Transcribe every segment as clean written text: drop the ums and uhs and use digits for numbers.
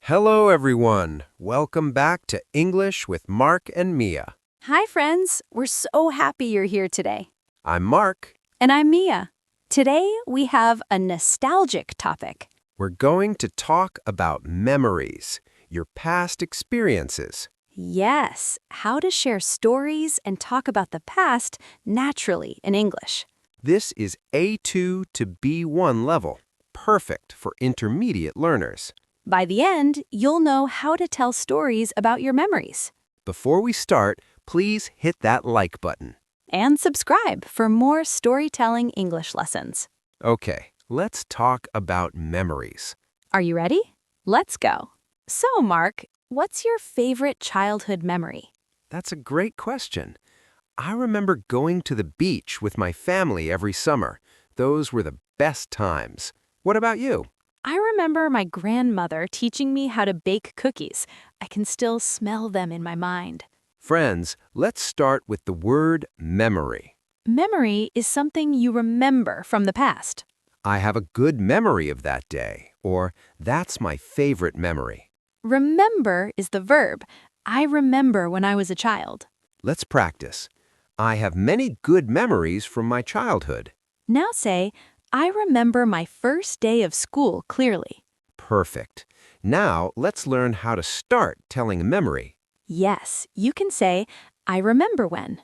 Hello, everyone. Welcome back to English with Mark and Mia. Hi, friends. We're so happy you're here today. I'm Mark. And I'm Mia. Today, we have a nostalgic topic. We're going to talk about memories, your past experiences. Yes, how to share stories and talk about the past naturally in English. This is A2 to B1 level, perfect for intermediate learners. By the end, you'll know how to tell stories about your memories. Before we start, please hit that like button. And subscribe for more storytelling English lessons. Okay, let's talk about memories. Are you ready? Let's go. So, Mark, what's your favorite childhood memory? That's a great question. I remember going to the beach with my family every summer. Those were the best times. What about you? I remember my grandmother teaching me how to bake cookies. I can still smell them in my mind. Friends, let's start with the word memory. Memory is something you remember from the past. I have a good memory of that day, or that's my favorite memory. Remember is the verb. I remember when I was a child. Let's practice. I have many good memories from my childhood. Now say, I remember my first day of school clearly. Perfect. Now let's learn how to start telling a memory. Yes, you can say, I remember when.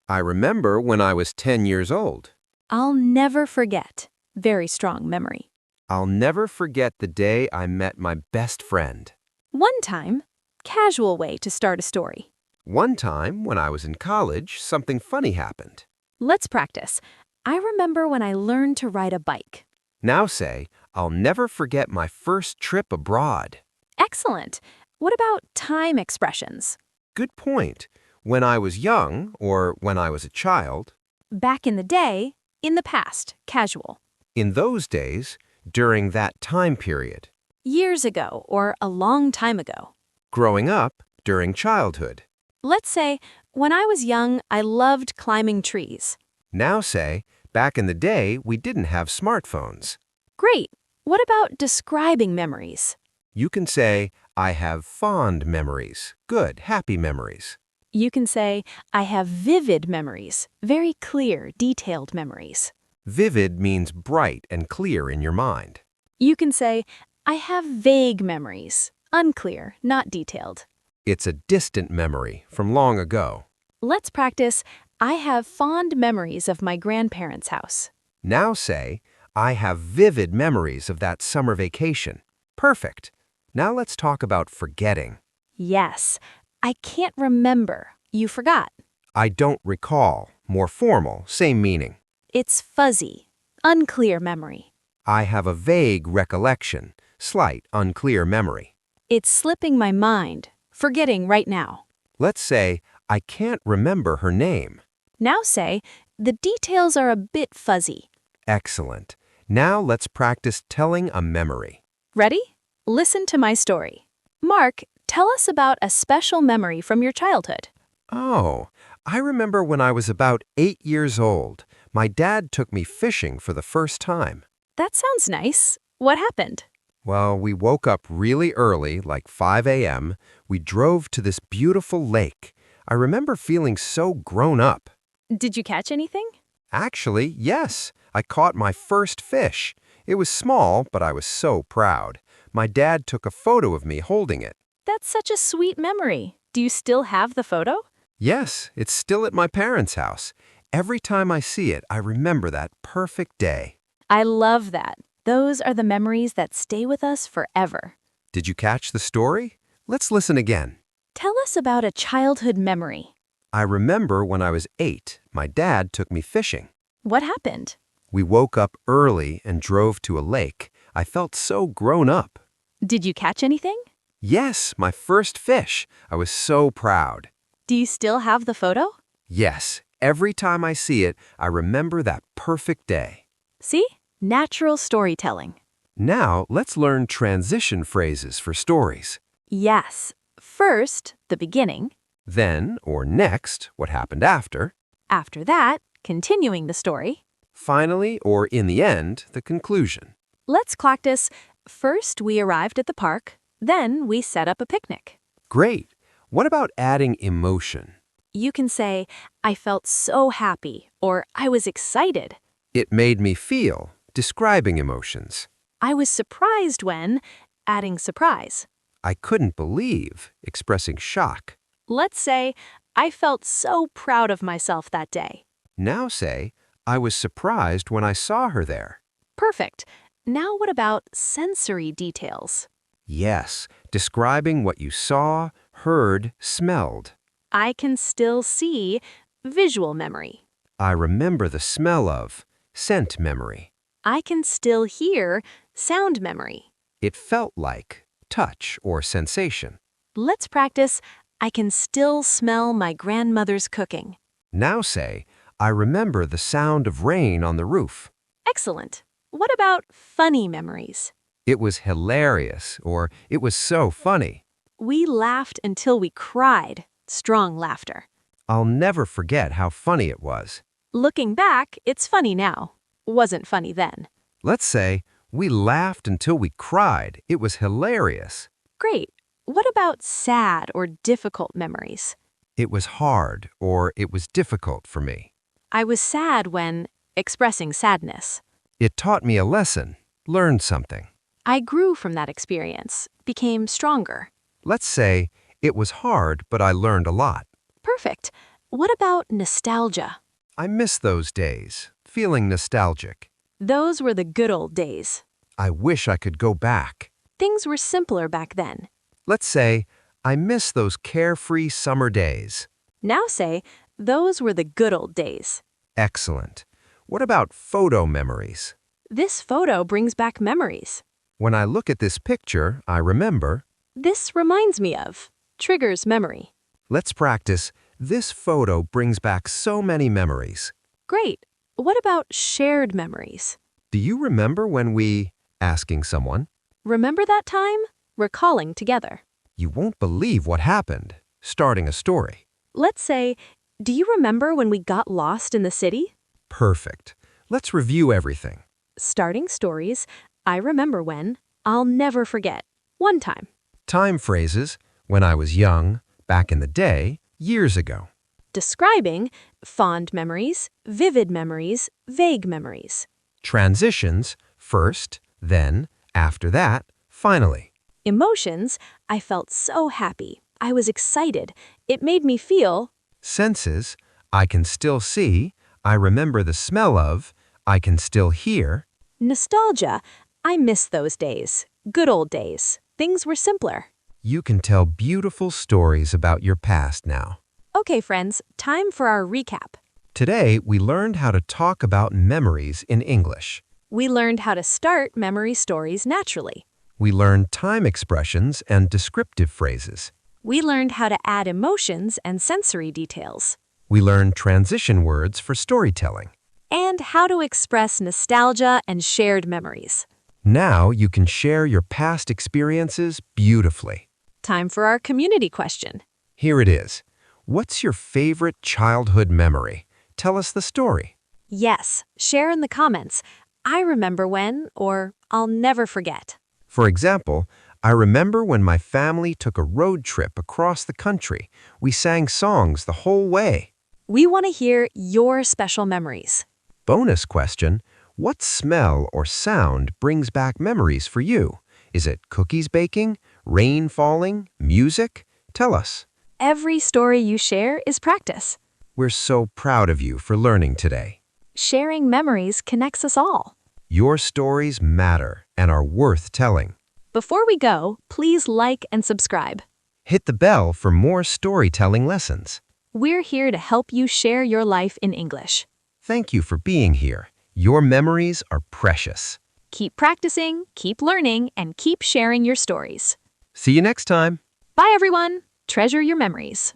I remember when I was 10 years old. I'll never forget. Very strong memory. I'll never forget the day I met my best friend. One time, casual way to start a story. One time, when I was in college, something funny happened. Let's practice. I remember when I learned to ride a bike. Now say, I'll never forget my first trip abroad. Excellent. What about time expressions? Good point. When I was young, or when I was a child. Back in the day, in the past, casual. In those days, during that time period. Years ago or a long time ago. Growing up, during childhood. Let's say, when I was young, I loved climbing trees. Now say, back in the day, we didn't have smartphones. Great. What about describing memories? You can say, I have fond memories, good, happy memories. You can say, I have vivid memories, very clear, detailed memories. Vivid means bright and clear in your mind. You can say, I have vague memories, unclear, not detailed. It's a distant memory from long ago. Let's practice, I have fond memories of my grandparents' house. Now say, I have vivid memories of that summer vacation. Perfect. Now let's talk about forgetting. Yes, I can't remember. You forgot. I don't recall. More formal, same meaning. It's fuzzy, unclear memory. I have a vague recollection, slight, unclear memory. It's slipping my mind, forgetting right now. Let's say, I can't remember her name. Now say, the details are a bit fuzzy. Excellent. Now let's practice telling a memory. Ready? Listen to my story. Mark, tell us about a special memory from your childhood. Oh, I remember when I was about 8 years old. My dad took me fishing for the first time. That sounds nice. What happened? Well, we woke up really early, like 5 a.m. We drove to this beautiful lake. I remember feeling so grown up. Did you catch anything? Actually, yes. I caught my first fish. It was small, but I was so proud. My dad took a photo of me holding it. That's such a sweet memory. Do you still have the photo? Yes, it's still at my parents' house. Every time I see it, I remember that perfect day. I love that. Those are the memories that stay with us forever. Did you catch the story? Let's listen again. Tell us about a childhood memory. I remember when I was 8, my dad took me fishing. What happened? We woke up early and drove to a lake. I felt so grown up. Did you catch anything? Yes, my first fish. I was so proud. Do you still have the photo? Yes, every time I see it, I remember that perfect day. See? Natural storytelling. Now, let's learn transition phrases for stories. Yes. First, the beginning. Then, or next, what happened after. After that, continuing the story. Finally, or in the end, the conclusion. Let's practice. First, we arrived at the park. Then we set up a picnic. Great. What about adding emotion? You can say, I felt so happy, or I was excited. It made me feel, describing emotions. I was surprised when, adding surprise. I couldn't believe, expressing shock. Let's say, I felt so proud of myself that day. Now say, I was surprised when I saw her there. Perfect. Now what about sensory details? Yes, describing what you saw, heard, smelled. I can still see visual memory. I remember the smell of, scent memory. I can still hear sound memory. It felt like, touch or sensation. Let's practice, I can still smell my grandmother's cooking. Now say, I remember the sound of rain on the roof. Excellent. What about funny memories? It was hilarious, or it was so funny. We laughed until we cried. Strong laughter. I'll never forget how funny it was. Looking back, it's funny now. Wasn't funny then. Let's say, we laughed until we cried. It was hilarious. Great. What about sad or difficult memories? It was hard, or it was difficult for me. I was sad when expressing sadness. It taught me a lesson, learned something. I grew from that experience, became stronger. Let's say, it was hard, but I learned a lot. Perfect. What about nostalgia? I miss those days, feeling nostalgic. Those were the good old days. I wish I could go back. Things were simpler back then. Let's say, I miss those carefree summer days. Now say, those were the good old days. Excellent. What about photo memories? This photo brings back memories. When I look at this picture, I remember. This reminds me of. Triggers memory. Let's practice. This photo brings back so many memories. Great. What about shared memories? Do you remember when we, asking someone? Remember that time? Recalling together. You won't believe what happened. Starting a story. Let's say, do you remember when we got lost in the city? Perfect. Let's review everything. Starting stories, I remember when, I'll never forget, one time. Time phrases, when I was young, back in the day, years ago. Describing, fond memories, vivid memories, vague memories. Transitions, first, then, after that, finally. Emotions, I felt so happy. I was excited. It made me feel. Senses, I can still see, I remember the smell of, I can still hear. Nostalgia, I miss those days. Good old days. Things were simpler. You can tell beautiful stories about your past now. Okay, friends, time for our recap. Today, we learned how to talk about memories in English. We learned how to start memory stories naturally. We learned time expressions and descriptive phrases. We learned how to add emotions and sensory details. We learned transition words for storytelling. And how to express nostalgia and shared memories. Now you can share your past experiences beautifully. Time for our community question. Here it is. What's your favorite childhood memory? Tell us the story. Yes, share in the comments. I remember when, or I'll never forget. For example, I remember when my family took a road trip across the country. We sang songs the whole way. We want to hear your special memories. Bonus question. What smell or sound brings back memories for you? Is it cookies baking, rain falling, music? Tell us. Every story you share is practice. We're so proud of you for learning today. Sharing memories connects us all. Your stories matter and are worth telling. Before we go, please like and subscribe. Hit the bell for more storytelling lessons. We're here to help you share your life in English. Thank you for being here. Your memories are precious. Keep practicing, keep learning, and keep sharing your stories. See you next time. Bye, everyone. Treasure your memories.